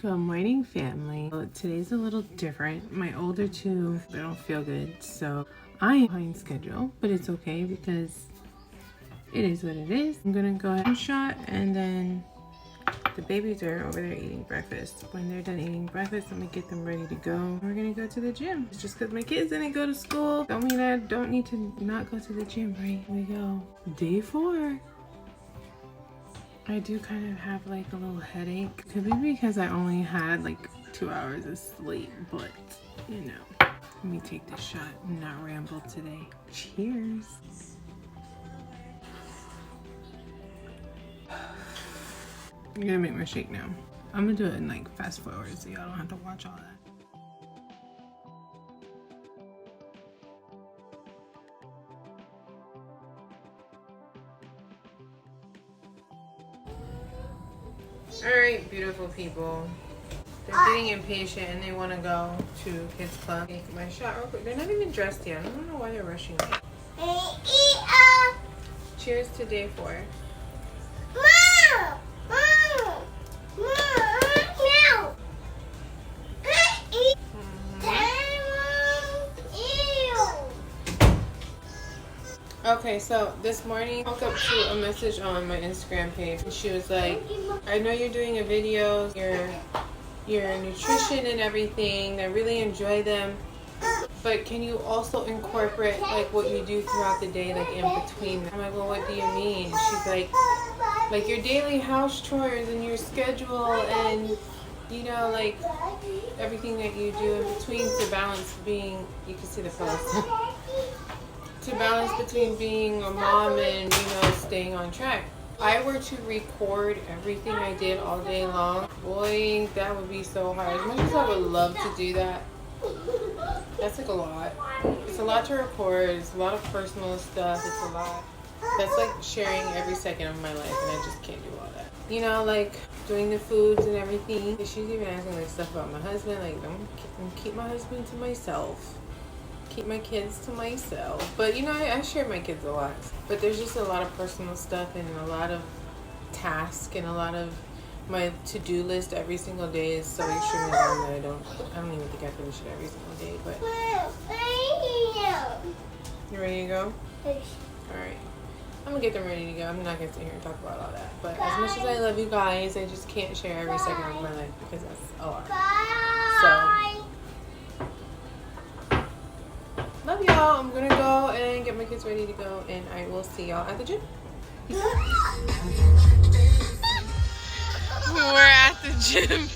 Good morning, family. Well, today's a little different. My older two, they don't feel good, so I am behind schedule, but it's okay because it is what it is. I'm gonna go ahead and shot, and then the babies are over there eating breakfast. When they're done eating breakfast, I'm gonna get them ready to go. We're gonna go to the gym. It's just because my kids didn't go to school don't mean I don't need to not go to the gym. Right, here we go. Day 4. I do kind of have like a little headache. Could be because I only had like 2 hours of sleep, but you know. Let me take this shot and not ramble today. Cheers. I'm gonna make my shake now. I'm gonna do it in like fast forward so y'all don't have to watch all that. Alright, beautiful people. They're getting impatient and they want to go to kids club. Take my shot real quick. They're not even dressed yet. I don't know why they're rushing me. Cheers to day 4. Okay, so this morning I woke up to a message on my Instagram page. And she was like, I know you're doing a video, your nutrition and everything. I really enjoy them. But can you also incorporate like what you do throughout the day, like in between? I'm like, well, what do you mean? She's like your daily house chores and your schedule and, you know, like everything that you do in between to balance being, you can see the post. To balance between being a mom and, you know, staying on track. If I were to record everything I did all day long, boy, that would be so hard. As much as I would love to do that, that's like a lot. It's a lot to record. It's a lot of personal stuff. It's a lot. That's like sharing every second of my life, and I just can't do all that. You know, like doing the foods and everything. She's even asking like stuff about my husband. Like, don't keep my husband to myself. Keep my kids to myself. But you know, I share my kids a lot, but there's just a lot of personal stuff and a lot of tasks, and a lot of my to-do list every single day is so extremely long that I don't even think I finish it every single day. But you ready to go? Alright, I'm gonna get them ready to go. I'm not gonna sit here and talk about all that, but as much as I love you guys, I just can't share every second of my life because that's a lot. So love y'all. I'm gonna go and get my kids ready to go, and I will see y'all at the gym. We're at the gym. And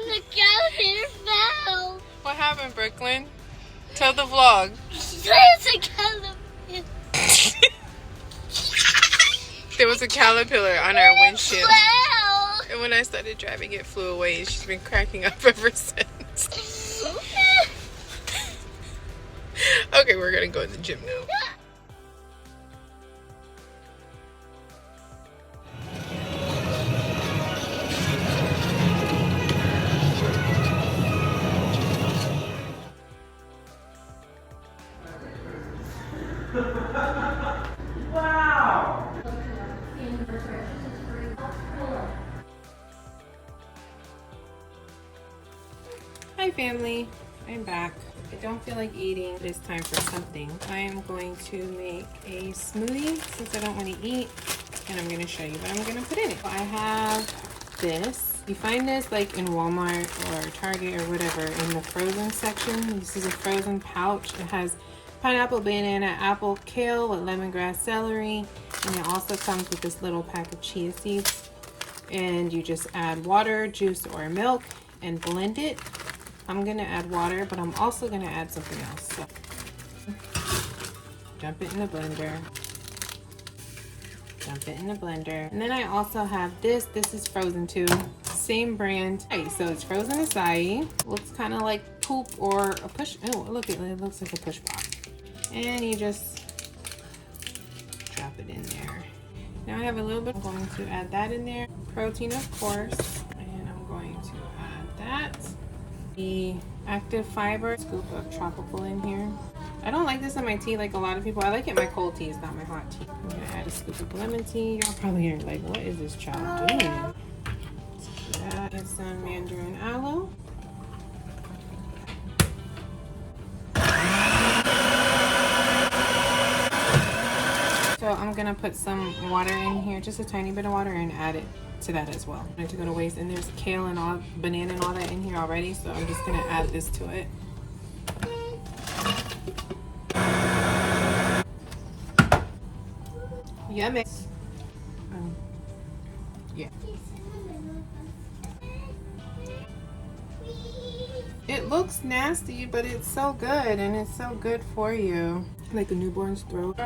the caterpillar fell. What happened, Brooklyn? Tell the vlog. There's a caterpillar. There was a caterpillar on our windshield. Wow. And when I started driving, it flew away, and she's been cracking up ever since. Okay, we're gonna go in the gym now. Wow! Hi family, I'm back. I don't feel like eating. It's time for something. I am going to make a smoothie since I don't want to eat, and I'm going to show you what I'm going to put in it. I have this. You find this like in Walmart or Target or whatever in the frozen section. This is a frozen pouch. It has pineapple, banana, apple, kale with lemongrass, celery, and it also comes with this little pack of chia seeds. And you just add water, juice, or milk and blend it. I'm gonna add water, but I'm also gonna add something else. So dump it in the blender. Dump it in the blender. And then I also have this. This is frozen too. Same brand. Okay, so it's frozen acai. Looks kind of like poop or a push. Oh, look, it looks like a push pop. And you just drop it in there. Now I have a little bit. I'm going to add that in there. Protein, of course. And I'm going to add that. The active fiber, scoop of tropical in here. I don't like this in my tea like a lot of people. I like it in my cold teas, not my hot tea. I'm gonna add a scoop of lemon tea. Y'all probably are like, what is this child doing? That. added some mandarin aloe. So I'm gonna put some water in here, just a tiny bit of water, and add it to that as well. Not to go to waste. And there's kale and all, banana and all that in here already, so I'm just gonna add this to it. Yummy. Yeah. It looks nasty, but it's so good, and it's so good for you. Like a newborn's throat.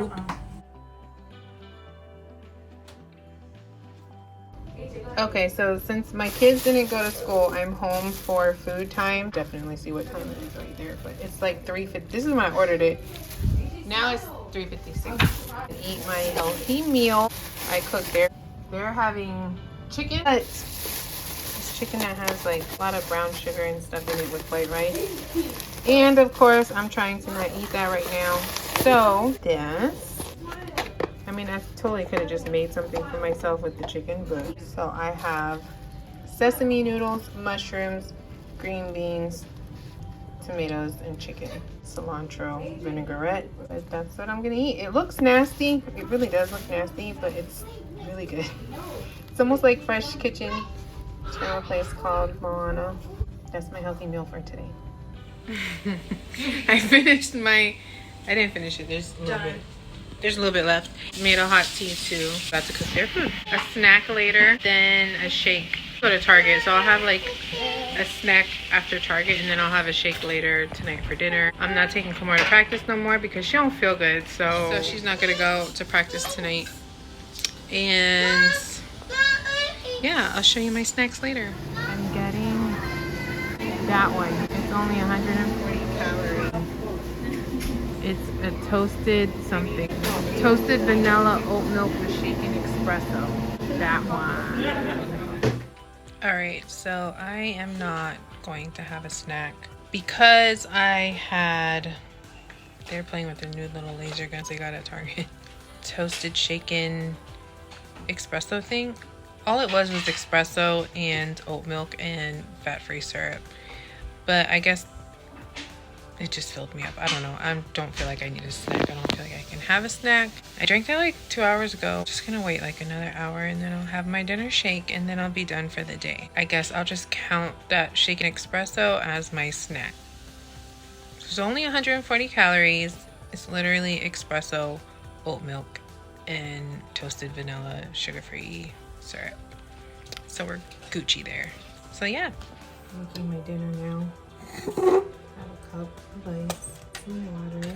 Okay, so since my kids didn't go to school, I'm home for food time. Definitely see what time it is right there, but it's like 3:50. This is when I ordered it. Now it's 3:56. Eat my healthy meal. I cooked there. They're having chicken. It's chicken that has like a lot of brown sugar and stuff in it with white rice. And of course, I'm trying to not eat that right now. So this. I mean, I totally could have just made something for myself with the chicken, but so I have sesame noodles, mushrooms, green beans, tomatoes, and chicken. Cilantro, vinaigrette. But that's what I'm gonna eat. It looks nasty. It really does look nasty, but it's really good. It's almost like Fresh Kitchen. It's from a place called Moana. That's my healthy meal for today. I finished my. I didn't finish it. There's a little bit. There's a little bit left. Made a hot tea too. About to cook their food. A snack later, then a shake. Go to Target, so I'll have like a snack after Target, and then I'll have a shake later tonight for dinner. I'm not taking Kamar to practice no more because she don't feel good, so she's not gonna go to practice tonight. And yeah, I'll show you my snacks later. I'm getting that one. It's only 140 calories. It's a toasted something. Toasted vanilla oat milk with shaken espresso. That one. Alright, so I am not going to have a snack because they're playing with their new little laser guns they got at Target. Toasted shaken espresso thing. All it was espresso and oat milk and fat-free syrup. But I guess it just filled me up. I don't know. I don't feel like I need a snack. I don't feel like I can have a snack. I drank that like 2 hours ago. Just gonna wait like another hour and then I'll have my dinner shake and then I'll be done for the day. I guess I'll just count that shaken espresso as my snack. It's only 140 calories. It's literally espresso, oat milk, and toasted vanilla sugar-free syrup. So we're Gucci there. So yeah. I'm making my dinner now. Have a cup of ice, some water.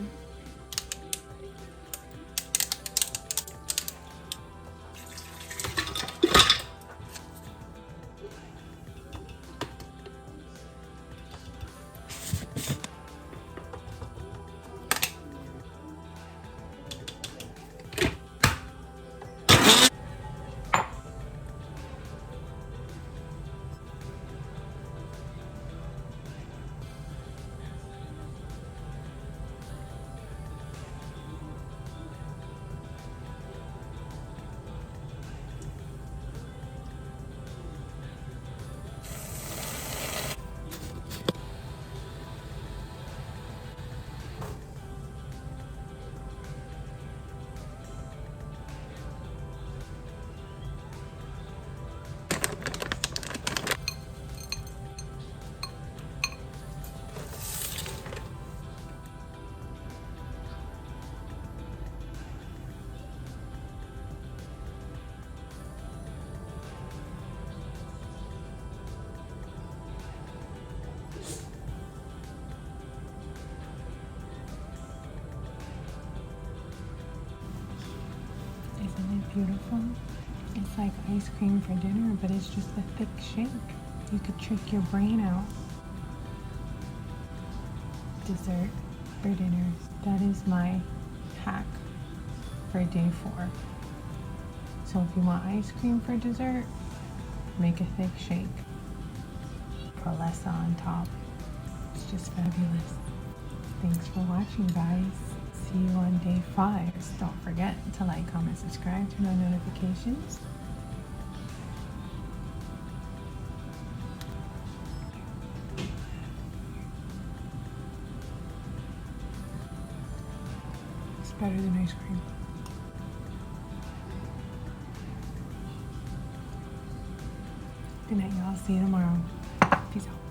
Beautiful. It's like ice cream for dinner, but it's just a thick shake. You could trick your brain out. Dessert for dinner. That is my hack for day 4. So if you want ice cream for dessert, make a thick shake. Put less on top. It's just fabulous. Thanks for watching, guys. See you on day 5. Don't forget to like, comment, subscribe, turn on notifications. Better than ice cream. Good night, y'all. See you tomorrow. Peace out.